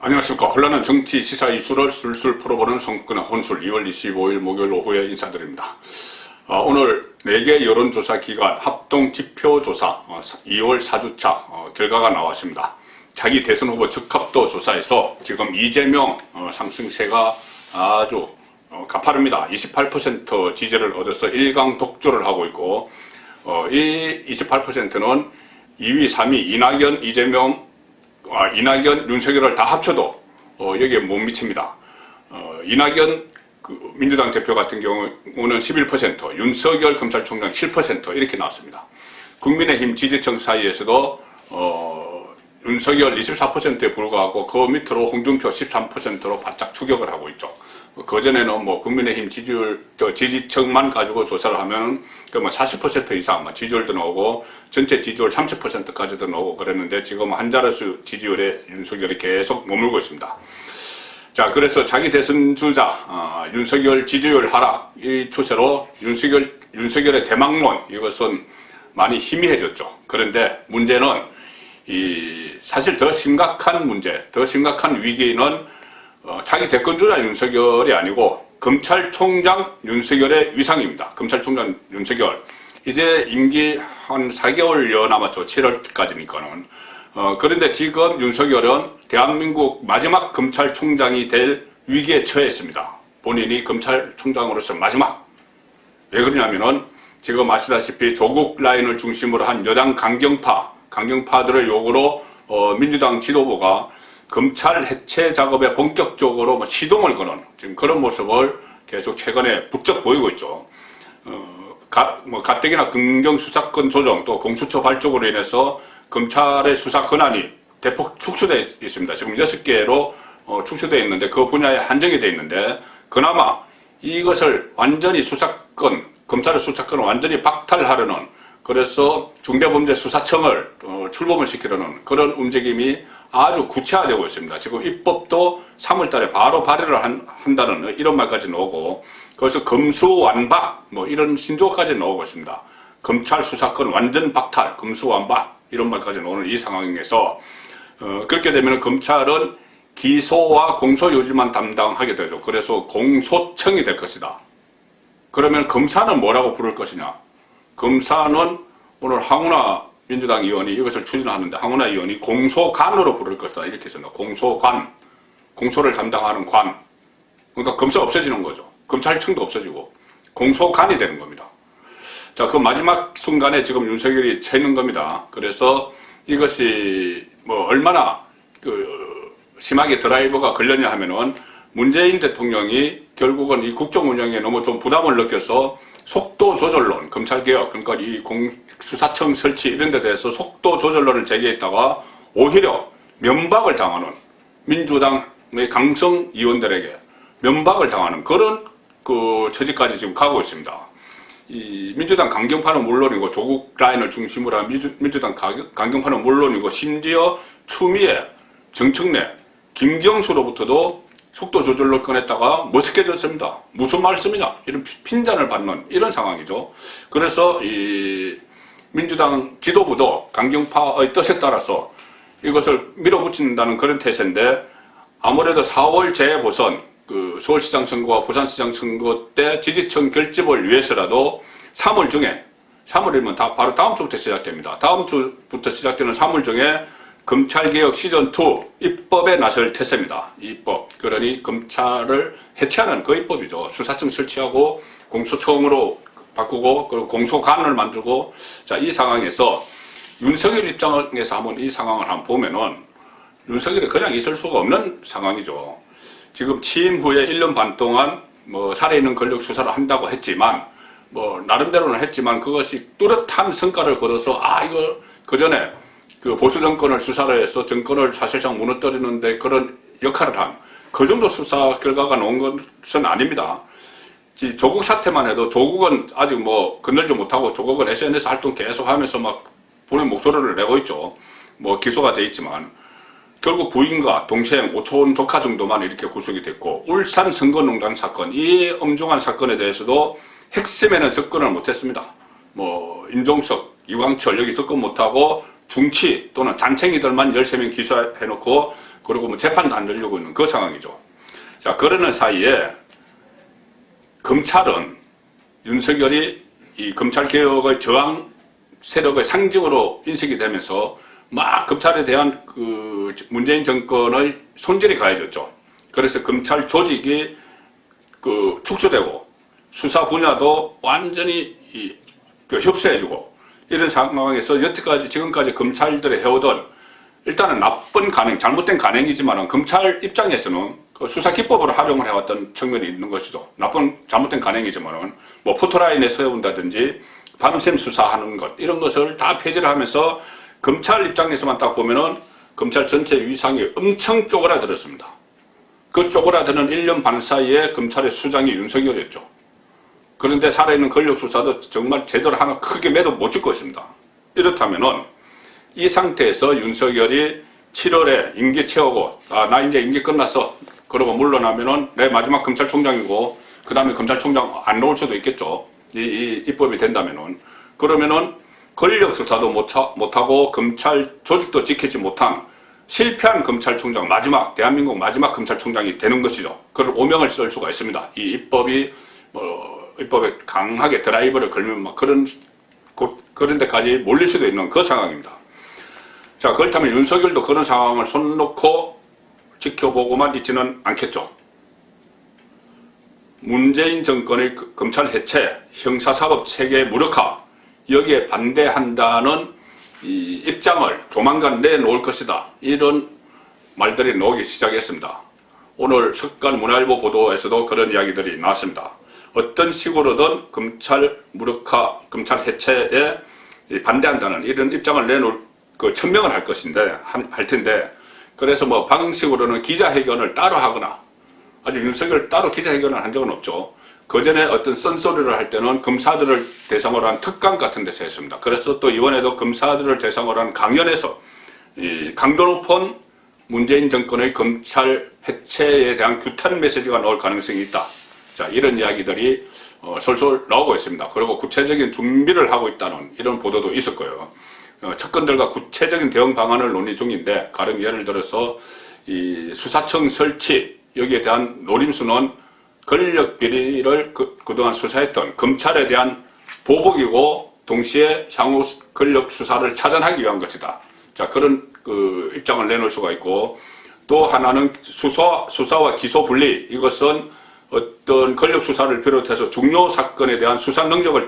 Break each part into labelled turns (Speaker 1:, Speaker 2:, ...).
Speaker 1: 안녕하십니까. 혼란한 정치 시사 이슈를 술술 풀어보는 성국근의 혼술 2월 25일 목요일 오후에 인사드립니다. 오늘 4개 여론조사 기관 합동지표조사 2월 4주차 결과가 나왔습니다. 자기 대선 후보 적합도 조사에서 지금 이재명 상승세가 아주 가파릅니다. 28% 지지를 얻어서 1강 독주를 하고 있고, 이 28%는 2위, 3위 이낙연, 이낙연, 윤석열을 다 합쳐도 여기에 못 미칩니다. 이낙연 민주당 대표 같은 경우는 11%, 윤석열 검찰총장 7% 이렇게 나왔습니다. 국민의힘 지지층 사이에서도 윤석열 24%에 불과하고 그 밑으로 홍준표 13%로 바짝 추격을 하고 있죠. 그전에는 뭐 국민의힘 지지층만 가지고 조사를 하면 그 40% 이상 지지율도 나오고 전체 지지율 30%까지도 나오고 그랬는데 지금 한 자릿수 지지율에 윤석열이 계속 머물고 있습니다. 자, 그래서 자기 대선 주자 윤석열 지지율 하락 이 추세로 윤석열의 대망론 이것은 많이 희미해졌죠. 그런데 문제는 사실 더 심각한 문제, 더 심각한 위기는 자기 대권주자 윤석열이 아니고 검찰총장 윤석열의 위상입니다. 검찰총장 윤석열 이제 임기 한 4개월여 남았죠. 7월까지니까는. 그런데 지금 윤석열은 대한민국 마지막 검찰총장이 될 위기에 처했습니다. 본인이 검찰총장으로서 마지막. 왜 그러냐면은 지금 아시다시피 조국 라인을 중심으로 한 여당 강경파들의 요구로 민주당 지도부가 검찰 해체 작업에 본격적으로 시동을 거는 지금 그런 모습을 계속 최근에 부쩍 보이고 있죠. 가뜩이나 검경수사권 조정 또 공수처 발족으로 인해서 검찰의 수사 권한이 대폭 축소되어 있습니다. 지금 6개로 축소되어 있는데 그 분야에 한정이 되어 있는데 그나마 이것을 완전히 검찰의 수사권을 완전히 박탈하려는 그래서 중대범죄수사청을 출범을 시키려는 그런 움직임이 아주 구체화되고 있습니다. 지금 입법도 3월 달에 바로 발의를 한다는 이런 말까지 나오고 그래서 검수완박 이런 신조어까지 나오고 있습니다. 검찰 수사권 완전 박탈, 검수완박 이런 말까지 나오는 이 상황에서 그렇게 되면 검찰은 기소와 공소 유지만 담당하게 되죠. 그래서 공소청이 될 것이다. 그러면 검사는 뭐라고 부를 것이냐? 검사는 오늘 황운하 민주당 의원이 이것을 추진하는데 황운하 의원이 공소관으로 부를 것이다 이렇게 했습니다. 공소관, 공소를 담당하는 관. 그러니까 검사 없어지는 거죠. 검찰청도 없어지고 공소관이 되는 겁니다. 자, 그 마지막 순간에 지금 윤석열이 채는 겁니다. 그래서 이것이 얼마나 심하게 드라이버가 걸렸냐 하면은 문재인 대통령이 결국은 이 국정 운영에 너무 좀 부담을 느껴서 속도 조절론, 검찰개혁, 그러니까 이 수사청 설치 이런 데 대해서 속도 조절론을 제기했다가 오히려 면박을 당하는 민주당의 강성 의원들에게 면박을 당하는 그런 처지까지 지금 가고 있습니다. 이 민주당 강경파는 물론이고 조국 라인을 중심으로 한 민주당 강경파는 물론이고 심지어 추미애, 정청래, 김경수로부터도 속도 조절로 꺼냈다가 머쓱해졌습니다. 무슨 말씀이냐? 이런 핀잔을 받는 이런 상황이죠. 그래서 이 민주당 지도부도 강경파의 뜻에 따라서 이것을 밀어붙인다는 그런 태세인데 아무래도 4월 재보선 서울시장 선거와 부산시장 선거 때 지지층 결집을 위해서라도 3월이면 바로 다음 주부터 시작됩니다. 다음 주부터 시작되는 3월 중에 검찰개혁 시즌2 입법에 나설 태세입니다. 입법. 그러니 검찰을 해체하는 그 입법이죠. 수사청 설치하고 공수처음으로 바꾸고 그리고 공소관을 만들고 자, 이 상황에서 윤석열 입장에서 한번 이 상황을 한번 보면은 윤석열이 그냥 있을 수가 없는 상황이죠. 지금 취임 후에 1년 반 동안 살아있는 권력 수사를 한다고 했지만 나름대로는 했지만 그것이 뚜렷한 성과를 거둬서 이거 그전에 보수 정권을 수사를 해서 정권을 사실상 무너뜨리는데 그런 역할을 한 그 정도 수사 결과가 나온 것은 아닙니다. 조국 사태만 해도 조국은 아직 건들지 못하고 조국은 SNS 활동 계속 하면서 본인 목소리를 내고 있죠. 기소가 돼 있지만 결국 부인과 동생, 오촌 조카 정도만 이렇게 구속이 됐고 울산 선거농단 사건 이 엄중한 사건에 대해서도 핵심에는 접근을 못했습니다. 임종석, 이광철 여기 접근 못하고 중치 또는 잔챙이들만 13명 기소해놓고 그리고 뭐 재판도 안 열려고 있는 그 상황이죠. 자, 그러는 사이에 검찰은 윤석열이 이 검찰개혁의 저항 세력의 상징으로 인식이 되면서 막 검찰에 대한 그 문재인 정권의 손질이 가해졌죠. 그래서 검찰 조직이 그 축소되고 수사 분야도 완전히 협소해지고 이런 상황에서 여태까지 지금까지 검찰들이 해오던 일단은 나쁜 간행, 잘못된 간행이지만 검찰 입장에서는 그 수사 기법으로 활용을 해왔던 측면이 있는 것이죠. 잘못된 간행이지만 뭐 포토라인에 세운다든지 밤샘 수사하는 것 이런 것을 다 폐지를 하면서 검찰 입장에서만 딱 보면은 검찰 전체 위상이 엄청 쪼그라들었습니다. 그 쪼그라드는 1년 반 사이에 검찰의 수장이 윤석열이었죠. 그런데 살아있는 권력수사도 정말 제대로 하나 크게 매도 못 짓고 있습니다. 이렇다면은 이 상태에서 윤석열이 7월에 임기 채우고 나 이제 임기 끝났어 그러고 물러나면은 내 마지막 검찰총장이고 그 다음에 검찰총장 안 나올 수도 있겠죠. 이 입법이 된다면은 그러면은 권력수사도 못하고 검찰 조직도 지키지 못한 실패한 검찰총장 대한민국 마지막 검찰총장이 되는 것이죠. 그걸 오명을 쓸 수가 있습니다. 이 입법에 강하게 드라이버를 걸면 막 그런 데까지 몰릴 수도 있는 그 상황입니다. 자, 그렇다면 윤석열도 그런 상황을 손 놓고 지켜보고만 있지는 않겠죠. 문재인 정권의 검찰 해체, 형사사법 체계 무력화, 여기에 반대한다는 이 입장을 조만간 내놓을 것이다. 이런 말들이 나오기 시작했습니다. 오늘 석간문화일보 보도에서도 그런 이야기들이 나왔습니다. 어떤 식으로든 검찰 무력화, 검찰 해체에 반대한다는 이런 입장을 내놓을 천명을 할 것인데, 할 텐데, 그래서 뭐 방식으로는 기자회견을 따로 하거나, 아직 윤석열 따로 기자회견을 한 적은 없죠. 그 전에 어떤 쓴소리를 할 때는 검사들을 대상으로 한 특강 같은 데서 했습니다. 그래서 또 이번에도 검사들을 대상으로 한 강연에서 이 강도 높은 문재인 정권의 검찰 해체에 대한 규탄 메시지가 나올 가능성이 있다. 자, 이런 이야기들이 솔솔 나오고 있습니다. 그리고 구체적인 준비를 하고 있다는 이런 보도도 있었고요. 측근들과 구체적인 대응 방안을 논의 중인데, 가령 예를 들어서 이 수사청 설치, 여기에 대한 노림수는 권력 비리를 그동안 수사했던 검찰에 대한 보복이고 동시에 향후 권력 수사를 차단하기 위한 것이다. 자, 그런 그 입장을 내놓을 수가 있고, 또 하나는 수사와 기소 분리, 이것은 어떤 권력 수사를 비롯해서 중요 사건에 대한 수사 능력을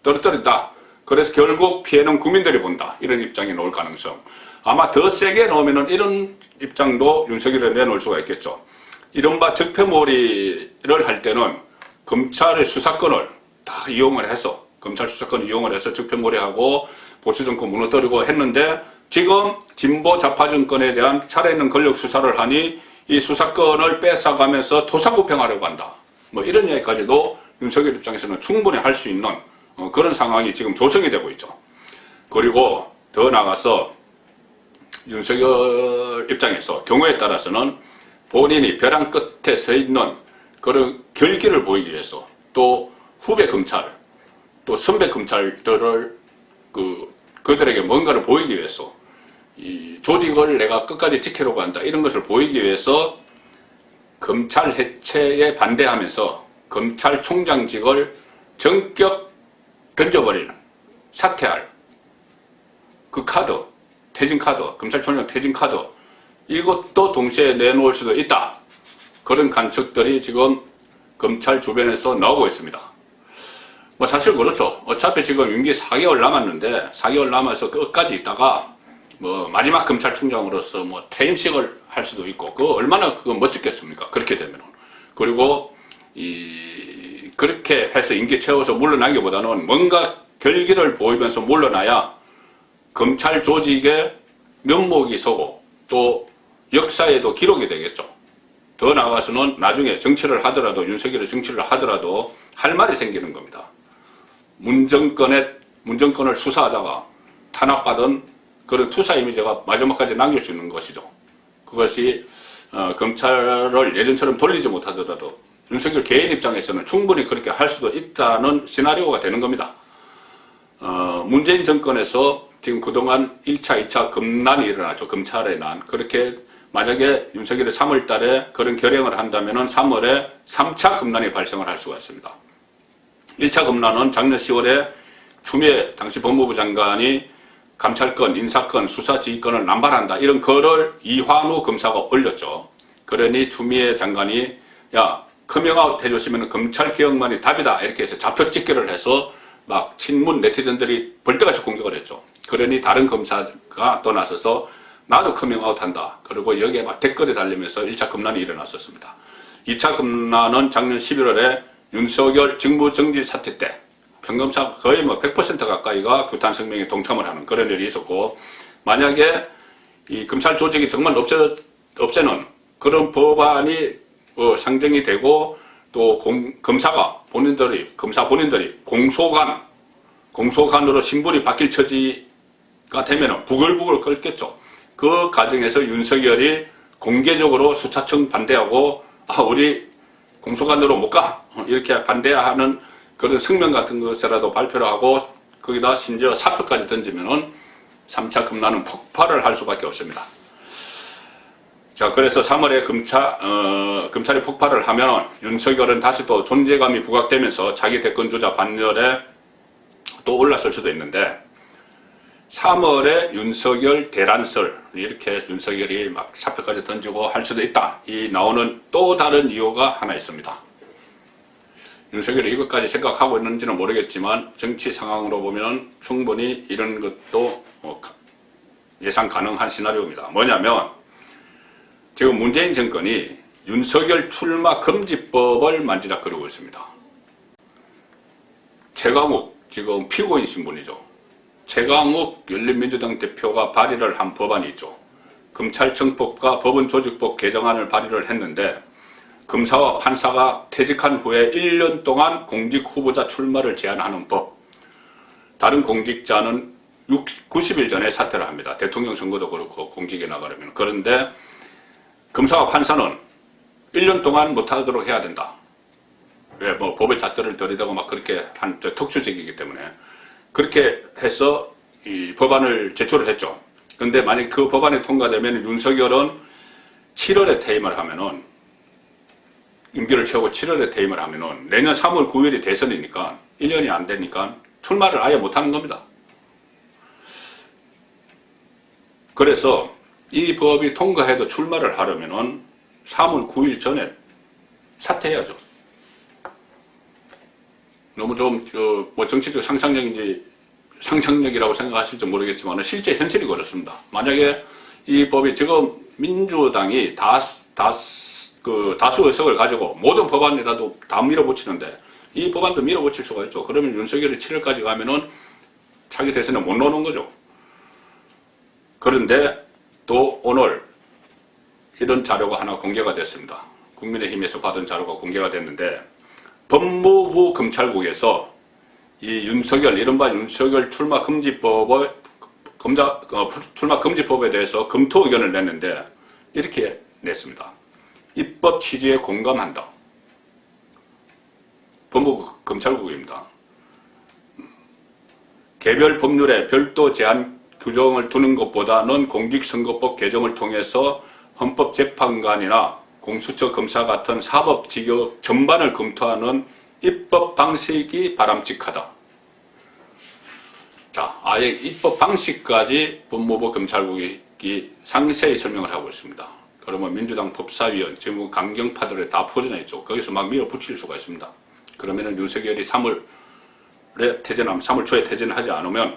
Speaker 1: 떨어뜨린다. 그래서 결국 피해는 국민들이 본다. 이런 입장이 나올 가능성. 아마 더 세게 나오면은 이런 입장도 윤석열에 내놓을 수가 있겠죠. 이른바 적폐몰이를 할 때는 검찰의 수사권을 다 이용을 해서, 검찰 수사권을 이용을 해서 적폐몰이하고 보수정권 무너뜨리고 했는데, 지금 진보 좌파 정권에 대한 살아있는 권력 수사를 하니 이 수사권을 뺏어가면서 토사구팽하려고 한다. 뭐 이런 이야기까지도 윤석열 입장에서는 충분히 할 수 있는 그런 상황이 지금 조성이 되고 있죠. 그리고 더 나아가서 윤석열 입장에서 경우에 따라서는 본인이 벼랑 끝에 서 있는 그런 결기를 보이기 위해서, 또 후배 검찰, 또 선배 검찰들을 그들에게 뭔가를 보이기 위해서, 이 조직을 내가 끝까지 지키려고 한다, 이런 것을 보이기 위해서 검찰 해체에 반대하면서 검찰총장직을 전격 던져버리는, 사퇴할 그 카드, 퇴진 카드, 검찰총장 퇴진 카드, 이것도 동시에 내놓을 수도 있다. 그런 관측들이 지금 검찰 주변에서 나오고 있습니다. 뭐 사실 그렇죠. 어차피 지금 임기 4개월 남았는데 4개월 남아서 끝까지 있다가 뭐 마지막 검찰총장으로서 뭐 퇴임식을 할 수도 있고, 그거 얼마나 그거 멋지겠습니까? 그렇게 되면은. 그리고 그렇게 해서 임기 채워서 물러나기보다는 뭔가 결기를 보이면서 물러나야 검찰 조직의 면목이 서고 또 역사에도 기록이 되겠죠. 더 나아가서는 나중에 정치를 하더라도, 윤석열이 정치를 하더라도 할 말이 생기는 겁니다. 문정권을 수사하다가 탄압받은 그런 투사 이미지가 마지막까지 남길 수 있는 것이죠. 그것이 검찰을 예전처럼 돌리지 못하더라도 윤석열 개인 입장에서는 충분히 그렇게 할 수도 있다는 시나리오가 되는 겁니다. 문재인 정권에서 지금 그동안 1차, 2차 검난이 일어났죠. 검찰의 난. 그렇게 만약에 윤석열이 3월 달에 그런 결행을 한다면 3월에 3차 급란이 발생을 할 수가 있습니다. 1차 급란은 작년 10월에 추미애 당시 법무부 장관이 감찰권, 인사권, 수사지휘권을 남발한다. 이런 글을 이환우 검사가 올렸죠. 그러니 추미애 장관이 야 커밍아웃 해주시면 검찰개혁만이 답이다. 이렇게 해서 좌표찍기를 해서 막 친문 네티즌들이 벌떼같이 공격을 했죠. 그러니 다른 검사가 또 나서서 나도 커밍아웃 한다. 그리고 여기에 막 댓글이 달리면서 1차 급란이 일어났었습니다. 2차 급란은 작년 11월에 윤석열 직무정지 사태 때 평검사 거의 뭐 100% 가까이가 규탄 성명에 동참을 하는 그런 일이 있었고, 만약에 이 검찰 조직이 정말 없애는 그런 법안이 상정이 되고 또 검사 본인들이 공소관으로 신분이 바뀔 처지가 되면 부글부글 끓겠죠. 그 과정에서 윤석열이 공개적으로 수사청 반대하고 우리 공소관으로 못 가 이렇게 반대하는 그런 성명 같은 것이라도 발표를 하고 거기다 심지어 사표까지 던지면은 3차 급란은 폭발을 할 수밖에 없습니다. 자, 그래서 3월에 검찰이 폭발을 하면 윤석열은 다시 또 존재감이 부각되면서 자기 대권주자 반열에 또 올랐을 수도 있는데, 3월에 윤석열 대란설 이렇게 윤석열이 막 사표까지 던지고 할 수도 있다. 이 나오는 또 다른 이유가 하나 있습니다. 윤석열이 이것까지 생각하고 있는지는 모르겠지만 정치 상황으로 보면 충분히 이런 것도 예상 가능한 시나리오입니다. 뭐냐면 지금 문재인 정권이 윤석열 출마 금지법을 만지작거리고 있습니다. 최강욱 지금 피고인 신분이죠. 최강욱 열린민주당 대표가 발의를 한 법안이 있죠. 검찰청법과 법원조직법 개정안을 발의를 했는데 검사와 판사가 퇴직한 후에 1년 동안 공직 후보자 출마를 제한하는 법. 다른 공직자는 90일 전에 사퇴를 합니다. 대통령 선거도 그렇고 공직에 나가려면. 그런데 검사와 판사는 1년 동안 못하도록 해야 된다. 왜? 뭐 법의 잣대를 들이대고 막 그렇게 한 특수직이기 때문에. 그렇게 해서 이 법안을 제출을 했죠. 그런데 만약 그 법안이 통과되면 윤석열은 7월에 퇴임을 하면은, 임기를 채우고 7월에 퇴임을 하면은 내년 3월 9일이 대선이니까 1년이 안 되니까 출마를 아예 못하는 겁니다. 그래서 이 법이 통과해도 출마를 하려면은 3월 9일 전에 사퇴해야죠. 너무 좀 뭐 정치적 상상력이라고 생각하실지 모르겠지만 실제 현실이 그렇습니다. 만약에 이 법이 지금 민주당이 다수 의석을 가지고 모든 법안이라도 다 밀어붙이는데 이 법안도 밀어붙일 수가 있죠. 그러면 윤석열이 7월까지 가면은 차기 대선에 못 나오는 거죠. 그런데 또 오늘 이런 자료가 하나 공개가 됐습니다. 국민의힘에서 받은 자료가 공개가 됐는데, 법무부 검찰국에서 이 이른바 윤석열 출마 금지법에 대해서 검토 의견을 냈는데 이렇게 냈습니다. 입법 취지에 공감한다. 법무부 검찰국입니다. 개별 법률에 별도 제한 규정을 두는 것보다는 공직선거법 개정을 통해서 헌법재판관이나 공수처 검사 같은 사법직역 전반을 검토하는 입법 방식이 바람직하다. 자, 아예 입법 방식까지 법무부 검찰국이 상세히 설명을 하고 있습니다. 그러면 민주당 법사위원, 지금 강경파들에 다 포진해 있죠. 거기서 막 밀어붙일 수가 있습니다. 그러면은 윤석열이 3월 초에 퇴진하지 않으면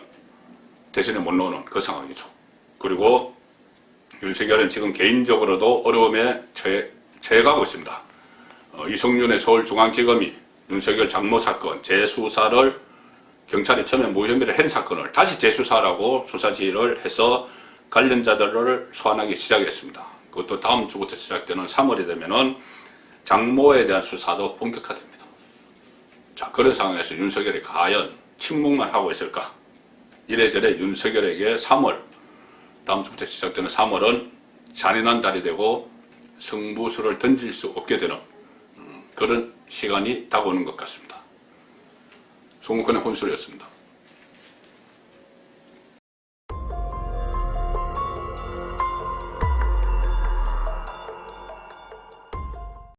Speaker 1: 대선에 못 나오는 그 상황이죠. 그리고 윤석열은 지금 개인적으로도 어려움에 처해가고 있습니다. 이성윤의 서울중앙지검이 윤석열 장모 사건 재수사를 경찰이 처음에 무혐의를 한 사건을 다시 재수사라고 수사지휘를 해서 관련자들을 소환하기 시작했습니다. 그것도 다음 주부터 시작되는 3월이 되면은 장모에 대한 수사도 본격화됩니다. 자, 그런 상황에서 윤석열이 과연 침묵만 하고 있을까? 이래저래 윤석열에게 다음 주부터 시작되는 3월은 잔인한 달이 되고 승부수를 던질 수 없게 되는 그런 시간이 다가오는 것 같습니다. 송국헌의 혼술이었습니다.